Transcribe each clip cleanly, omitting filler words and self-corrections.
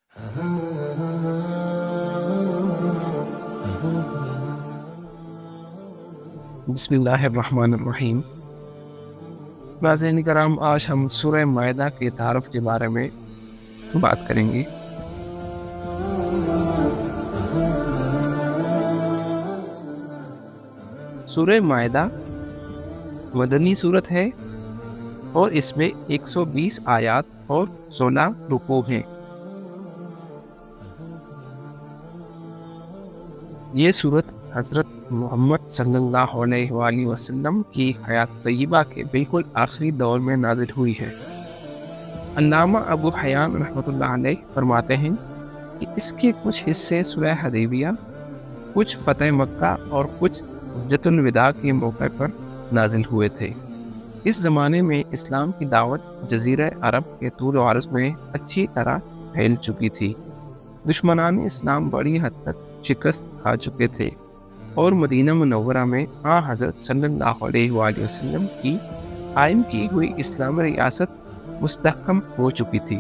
بسم اللہ الرحمن الرحیم۔ ناظرین کرام، آج ہم سورہ مائدہ کے تعارف کے بارے میں بات کریں گے۔ سورہ مائدہ مدنی سورت ہے اور اس میں 120 آیات اور 16 رکوع ہیں۔ یہ سورت حضرت محمد صلی اللہ علیہ وآلہ وسلم کی حیات طیبہ کے بالکل آخری دور میں نازل ہوئی ہے۔ علامہ ابو حیان رحمۃ اللہ علیہ فرماتے ہیں کہ اس کے کچھ حصے صلح حدیبیہ، کچھ فتح مکہ اور کچھ حجۃ الوداع کے موقع پر نازل ہوئے تھے۔ اس زمانے میں اسلام کی دعوت جزیرہ عرب کے طول و عرض میں اچھی طرح پھیل چکی تھی۔ دشمنان اسلام بڑی حد تک شکست کھا چکے تھے اور مدینہ منورہ میں حضرت صلی اللہ علیہ وآلہ وسلم کی قائم کی ہوئی اسلامی ریاست مستحکم ہو چکی تھی۔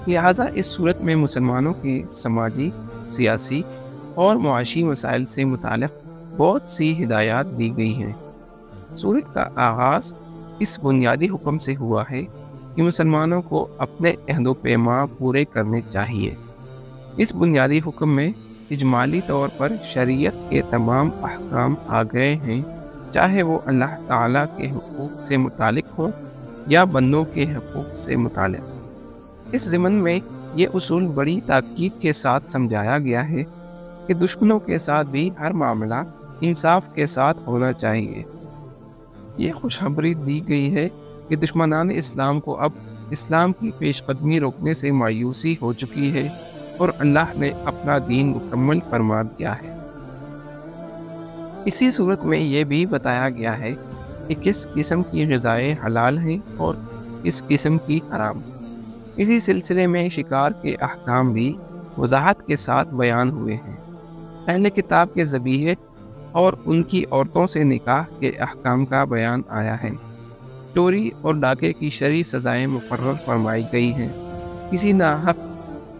لہٰذا اس صورت میں مسلمانوں کے سماجی، سیاسی اور معاشی مسائل سے متعلق بہت سی ہدایات دی گئی ہیں۔ صورت کا آغاز اس بنیادی حکم سے ہوا ہے کہ مسلمانوں کو اپنے عہد و پیما پورے کرنے چاہیے۔ اس بنیادی حکم میں اجمالی طور پر شریعت کے تمام احکام آ گئے ہیں، چاہے وہ اللہ تعالیٰ کے حقوق سے متعلق ہوں یا بندوں کے حقوق سے متعلق۔ اس ضمن میں یہ اصول بڑی تاکید کے ساتھ سمجھایا گیا ہے کہ دشمنوں کے ساتھ بھی ہر معاملہ انصاف کے ساتھ ہونا چاہیے۔ یہ خوشخبری دی گئی ہے کہ دشمنان اسلام کو اب اسلام کی پیش قدمی روکنے سے مایوسی ہو چکی ہے اور اللہ نے اپنا دین مکمل فرما دیا ہے۔ اسی صورت میں یہ بھی بتایا گیا ہے کہ کس قسم کی غذائیں حلال ہیں اور کس قسم کی حرام۔ اسی سلسلے میں شکار کے احکام بھی وضاحت کے ساتھ بیان ہوئے ہیں۔ اہل کتاب کے ذبیحے اور ان کی عورتوں سے نکاح کے احکام کا بیان آیا ہے۔ چوری اور ڈاکے کی شرعی سزائیں مقرر فرمائی گئی ہیں۔ کسی ناحق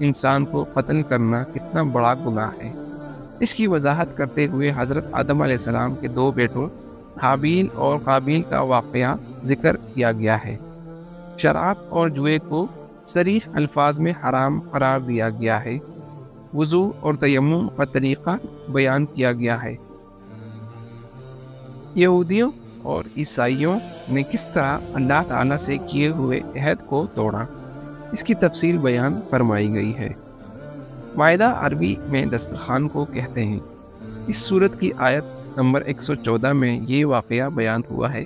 انسان کو قتل کرنا کتنا بڑا گناہ ہے، اس کی وضاحت کرتے ہوئے حضرت آدم علیہ السلام کے 2 بیٹوں حابیل اور قابیل کا واقعہ ذکر کیا گیا ہے۔ شراب اور جوئے کو صریح الفاظ میں حرام قرار دیا گیا ہے۔ وضو اور تیمم کا طریقہ بیان کیا گیا ہے۔ یہودیوں اور عیسائیوں نے کس طرح اللہ تعالیٰ سے کیے ہوئے عہد کو توڑا، اس کی تفصیل بیان فرمائی گئی ہے۔ مائدہ عربی میں دسترخوان کو کہتے ہیں۔ اس سورت کی آیت نمبر 114 میں یہ واقعہ بیان ہوا ہے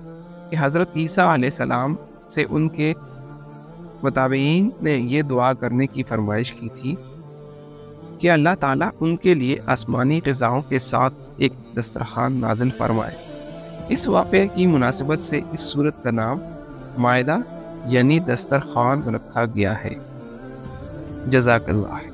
کہ حضرت عیسیٰ علیہ السلام سے ان کے متابعین نے یہ دعا کرنے کی فرمائش کی تھی کہ اللہ تعالیٰ ان کے لیے آسمانی غذاؤں کے ساتھ ایک دسترخوان نازل فرمائے۔ اس واقعے کی مناسبت سے اس سورت کا نام مائدہ یعنی دسترخوان رکھا گیا ہے۔ جزاک اللہ۔